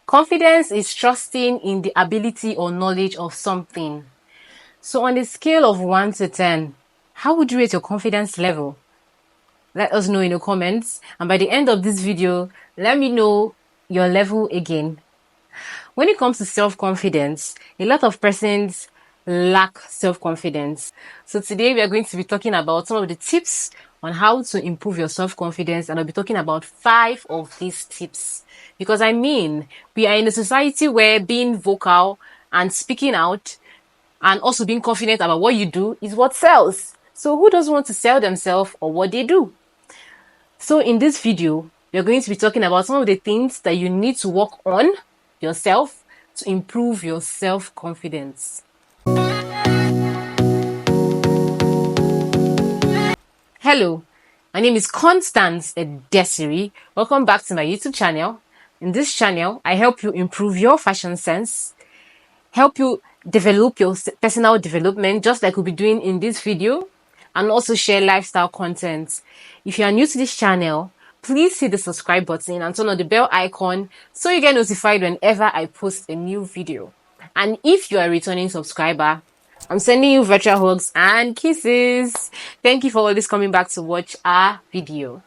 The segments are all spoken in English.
Confidence is trusting in the ability or knowledge of something. So on a scale of 1 to 10, how would you rate your confidence level? Let us know in the comments. And by the end of this video, let me know your level again. When it comes to self-confidence, a lot of persons lack self-confidence. So today we are going to be talking about some of the tips on how to improve your self-confidence, and I'll be talking about 5 of these tips. Because we are in a society where being vocal and speaking out and also being confident about what you do is what sells. So who doesn't want to sell themselves or what they do? So in this video, we're going to be talking about some of the things that you need to work on yourself to improve your self-confidence. Hello, my name is Constance Desiree. Welcome back to my YouTube channel. In this channel, I help you improve your fashion sense, help you develop your personal development, just like we'll be doing in this video, and also share lifestyle content. If you are new to this channel, please hit the subscribe button and turn on the bell icon so you get notified whenever I post a new video. And if you are a returning subscriber, I'm sending you virtual hugs and kisses. Thank you for always coming back to watch our video.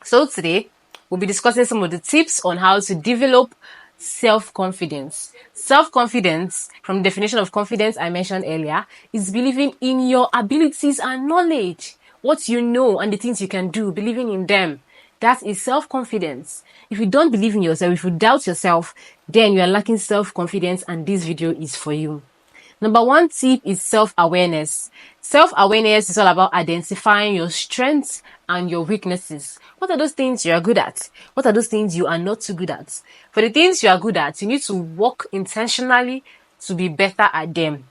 So today, we'll be discussing some of the tips on how to develop self-confidence. Self-confidence, from the definition of confidence I mentioned earlier, is believing in your abilities and knowledge. What you know and the things you can do, believing in them. That is self-confidence. If you don't believe in yourself, if you doubt yourself, then you are lacking self-confidence, and this video is for you. Number 1 tip is self-awareness. Self-awareness is all about identifying your strengths and your weaknesses. What are those things you are good at? What are those things you are not too good at? For the things you are good at, you need to work intentionally to be better at them.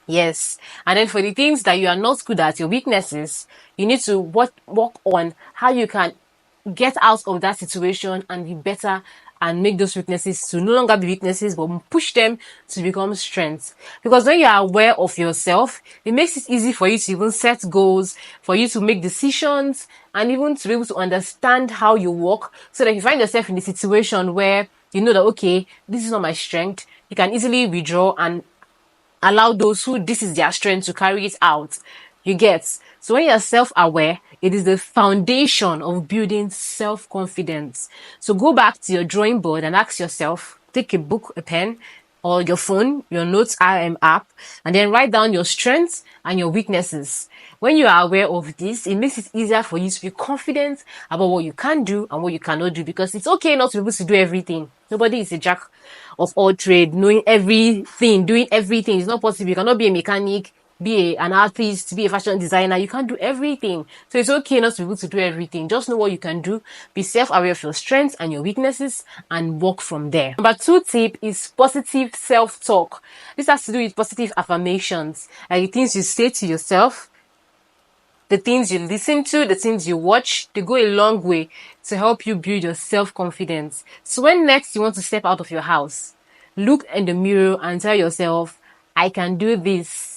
Yes. And then for the things that you are not good at, your weaknesses, you need to work on how you can get out of that situation and be better and make those weaknesses to no longer be weaknesses, but push them to become strengths. Because when you are aware of yourself, it makes it easy for you to even set goals, for you to make decisions, and even to be able to understand how you work, so that if you find yourself in a situation where you know that, okay, this is not my strength, you can easily withdraw and allow those who this is their strength to carry it out. You get? So when you're self-aware, it is the foundation of building self-confidence. So go back to your drawing board and ask yourself, take a book, a pen, or your phone, your notes app, and then write down your strengths and your weaknesses. When you are aware of this, it makes it easier for you to be confident about what you can do and what you cannot do, because it's okay not to be able to do everything. Nobody is a jack of all trade, knowing everything, doing everything. It's not possible. You cannot be a mechanic, be an artist, be a fashion designer. You can't do everything. So it's okay not to be able to do everything. Just know what you can do. Be self-aware of your strengths and your weaknesses and work from there. Number 2 tip is positive self-talk. This has to do with positive affirmations, like the things you say to yourself, the things you listen to, the things you watch. They go a long way to help you build your self-confidence. So when next you want to step out of your house, look in the mirror and tell yourself, I can do this,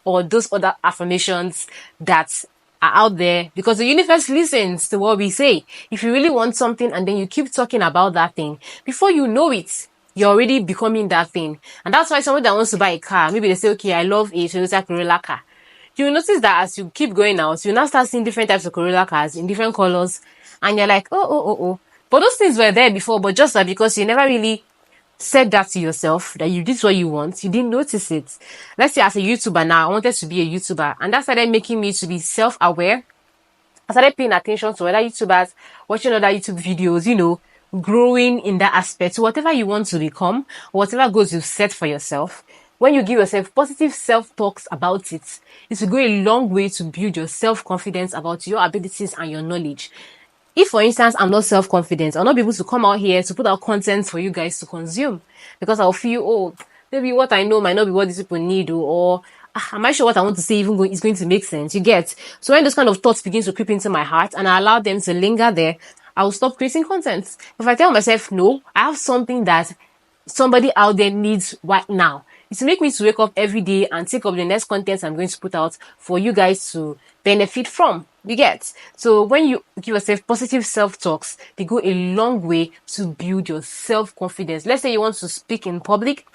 or those other affirmations that are out there, because the universe listens to what we say. If you really want something and then you keep talking about that thing, before you know it, you're already becoming that thing. And that's why someone that wants to buy a car, maybe they say, okay, I love a Toyota Corolla car. You'll notice that as you keep going out, you now start seeing different types of Corolla cars in different colors, and you're like, oh. But those things were there before, but just that because you never really said that to yourself, that you did what you want, you didn't notice it. Let's say as a YouTuber now, I wanted to be a YouTuber, and that started making me to be self-aware. I started paying attention to other YouTubers, watching other YouTube videos, growing in that aspect. So whatever you want to become, whatever goals you've set for yourself, when you give yourself positive self-talks about it, it will go a long way to build your self-confidence about your abilities and your knowledge. If, for instance, I'm not self-confident, I'll not be able to come out here to put out content for you guys to consume, because I'll feel, maybe what I know might not be what these people need, or am I sure what I want to say is going to make sense? You get? So when those kind of thoughts begin to creep into my heart and I allow them to linger there, I will stop creating content. If I tell myself, no, I have something that somebody out there needs right now. It's to make me to wake up every day and think of the next content I'm going to put out for you guys to benefit from. You get? So when you give yourself positive self-talks, they go a long way to build your self-confidence. Let's say you want to speak in public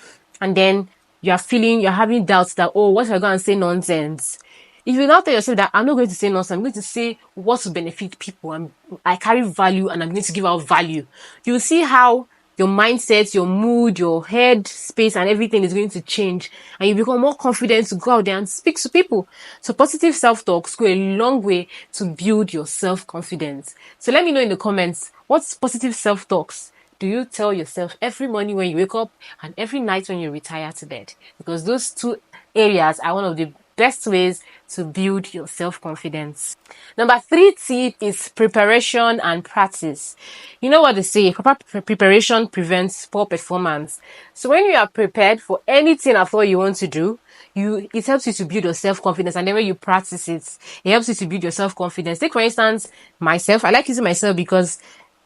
and then you're having doubts that, oh, what if I go and say nonsense? If you now tell yourself that I'm not going to say nonsense, I'm going to say what will benefit people, and I carry value and I'm going to give out value, you'll see how your mindset, your mood, your head space, and everything is going to change, and you become more confident to go out there and speak to people. So positive self-talks go a long way to build your self-confidence. So let me know in the comments, what's positive self-talks do you tell yourself every morning when you wake up and every night when you retire to bed? Because those two areas are one of the best ways to build your self-confidence. Number 3 tip is preparation and practice. You know what they say, proper preparation prevents poor performance. So when you are prepared for anything at all you want to do, it helps you to build your self-confidence, and then when you practice it helps you to build your self-confidence. Take for instance myself. I like using myself because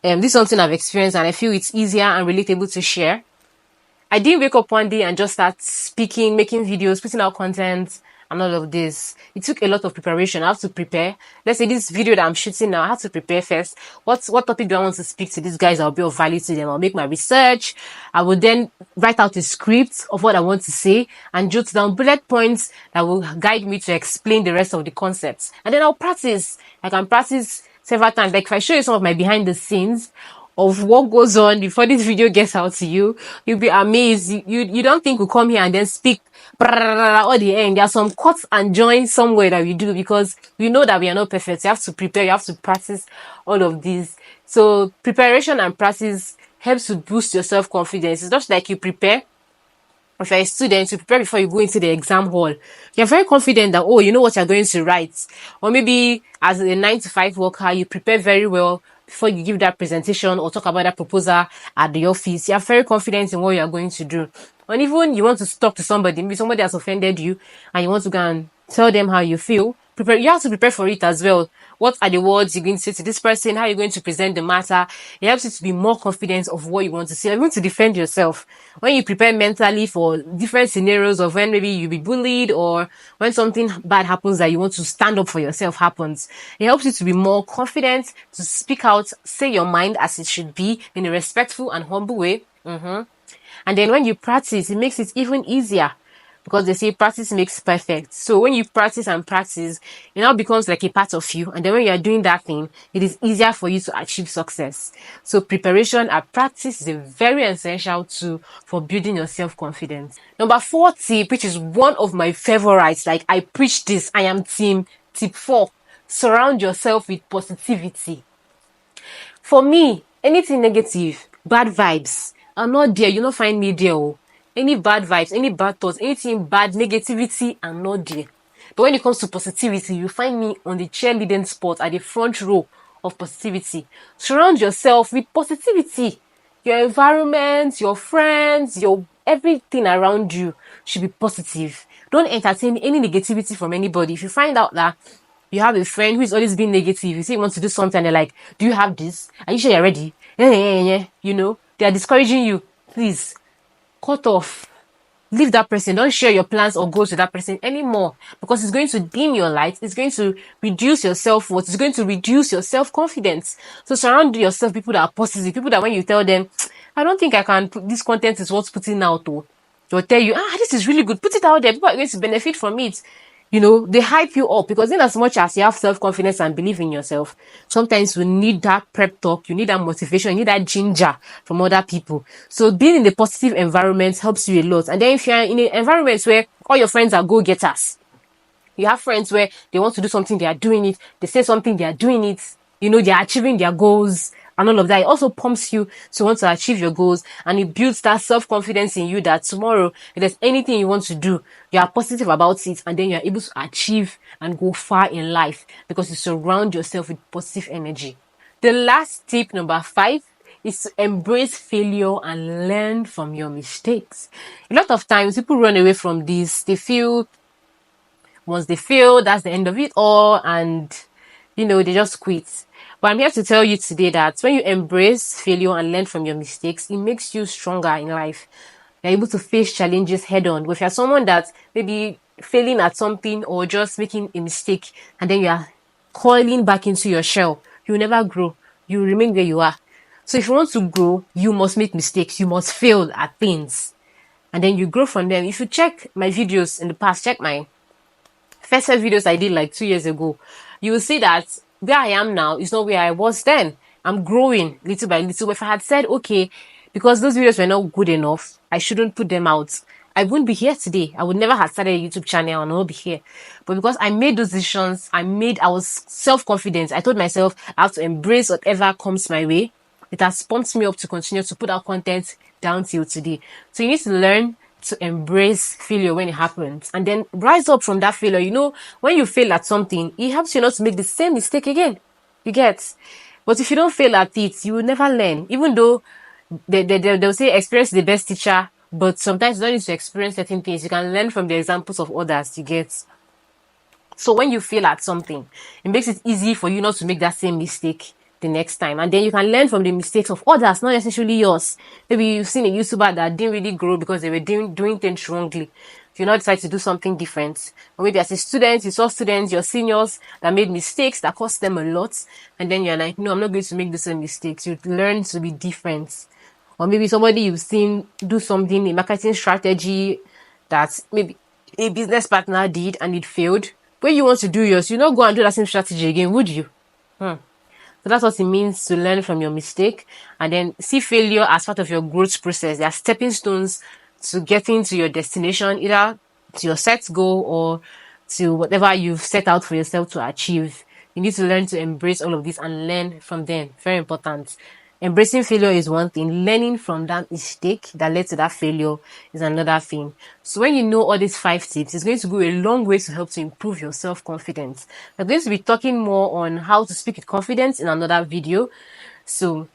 this is something I've experienced and I feel it's easier and relatable to share. I didn't wake up one day and just start speaking, making videos, putting out content and all of this. It took a lot of preparation. I have to prepare. Let's say this video that I'm shooting now, I have to prepare first. What topic do I want to speak to these guys? I'll be of value to them. I'll make my research. I will then write out a script of what I want to say and jot down bullet points that will guide me to explain the rest of the concepts. And then I'll practice. I can practice several times. Like if I show you some of my behind the scenes of what goes on before this video gets out to you, you'll be amazed. You don't think we'll come here and then speak all the end. There are some cuts and joins somewhere that we do because we know that we are not perfect. You have to prepare, you have to practice all of these. So preparation and practice helps to boost your self-confidence. It's just like you prepare. If you're a student, you prepare before you go into the exam hall. You're very confident that, oh, you know what you're going to write. Or maybe as a 9-to-5 worker, you prepare very well before you give that presentation or talk about that proposal at the office. You're very confident in what you're going to do. And even you want to talk to somebody, maybe somebody has offended you and you want to go and tell them how you feel. You have to prepare for it as well. What are the words you're going to say to this person? How are you going to present the matter? It helps you to be more confident of what you want to say. You're going to defend yourself. When you prepare mentally for different scenarios of when maybe you'll be bullied or when something bad happens that you want to stand up for yourself happens, it helps you to be more confident to speak out, say your mind as it should be in a respectful and humble way. And then when you practice, it makes it even easier. Because they say practice makes perfect. So when you practice and practice, it now becomes like a part of you. And then when you're doing that thing, it is easier for you to achieve success. So preparation and practice is a very essential tool for building your self-confidence. Number 4 tip, which is one of my favorites, like I preach this, I am tip 4. Surround yourself with positivity. For me, anything negative, bad vibes, I'm not there. You don't find me there. Any bad vibes, any bad thoughts, anything bad, negativity, I'm not there. But when it comes to positivity, you find me on the cheerleading spot at the front row of positivity. Surround yourself with positivity. Your environment, your friends, your everything around you should be positive. Don't entertain any negativity from anybody. If you find out that you have a friend who is always being negative, you say you want to do something and they're like, do you have this? Are you sure you're ready? You know, they are discouraging you. Please, cut off. Leave that person. Don't share your plans or goals with that person anymore because it's going to dim your light. It's going to reduce your self-worth. It's going to reduce your self-confidence. So surround yourself with people that are positive, people that when you tell them, I don't think I can put this content is worth putting out, they'll tell you, this is really good. Put it out there. People are going to benefit from it. You know, they hype you up because in as much as you have self-confidence and believe in yourself, sometimes you need that prep talk, you need that motivation, you need that ginger from other people. So being in a positive environment helps you a lot. And then if you're in an environment where all your friends are go-getters, you have friends where they want to do something, they are doing it, they say something, they are doing it, you know, they are achieving their goals and all of that. It also pumps you to want to achieve your goals, and it builds that self-confidence in you that tomorrow, if there's anything you want to do, you are positive about it, and then you're able to achieve and go far in life because you surround yourself with positive energy. The last tip, number 5, is to embrace failure and learn from your mistakes. A lot of times people run away from this. They feel once they fail, that's the end of it all, and they just quit. But I'm here to tell you today that when you embrace failure and learn from your mistakes, it makes you stronger in life. You're able to face challenges head on. But if you're someone that maybe failing at something or just making a mistake and then you're coiling back into your shell, you'll never grow. You remain where you are. So if you want to grow, you must make mistakes. You must fail at things. And then you grow from them. If you check my videos in the past, check my first set videos I did like 2 years ago, you will see that where I am now is not where I was then. I'm growing little by little. If I had said, okay, because those videos were not good enough, I shouldn't put them out, I wouldn't be here today. I would never have started a YouTube channel and I would be here. But because I made those decisions, I was self-confident. I told myself I have to embrace whatever comes my way. It has pumped me up to continue to put out content down till today. So you need to learn to embrace failure when it happens and then rise up from that failure. When you fail at something, it helps you not to make the same mistake again. You get? But if you don't fail at it, you will never learn. Even though they'll say experience is the best teacher, but sometimes you don't need to experience certain things. You can learn from the examples of others. You get? So when you fail at something, it makes it easy for you not to make that same mistake the next time. And then you can learn from the mistakes of others, not necessarily yours. Maybe you've seen a YouTuber that didn't really grow because they were doing things wrongly. You now decide to do something different. Or maybe as a student, you saw students, your seniors that made mistakes that cost them a lot. And then you're like, no, I'm not going to make the same mistakes. You learn to be different. Or maybe somebody you've seen do something, a marketing strategy that maybe a business partner did and it failed. When you want to do yours, you not go and do that same strategy again, would you? So that's what it means to learn from your mistake and then see failure as part of your growth process. They are stepping stones to getting to your destination, either to your set goal or to whatever you've set out for yourself to achieve. You need to learn to embrace all of this and learn from them. Very important. Embracing failure is one thing. Learning from that mistake that led to that failure is another thing. So when you know all these 5 tips, it's going to go a long way to help to improve your self-confidence. We're going to be talking more on how to speak with confidence in another video. So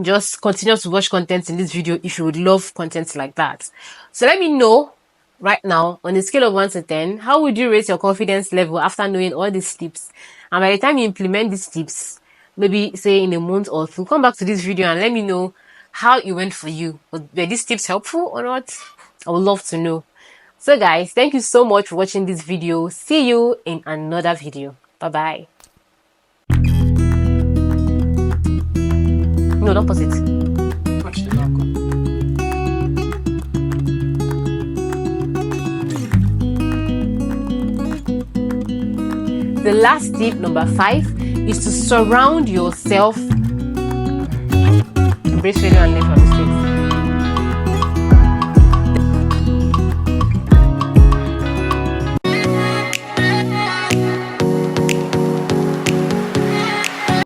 just continue to watch content in this video if you would love content like that. So let me know right now, on a scale of 1 to 10, how would you rate your confidence level after knowing all these tips? And by the time you implement these tips, maybe say in a month or 2, come back to this video and let me know how it went for you. Were these tips helpful or not? I would love to know. So guys, thank you so much for watching this video. See you in another video. Bye-bye. No, don't pause it. The last tip, number 5, is to surround yourself. Embrace failure and learn from mistakes.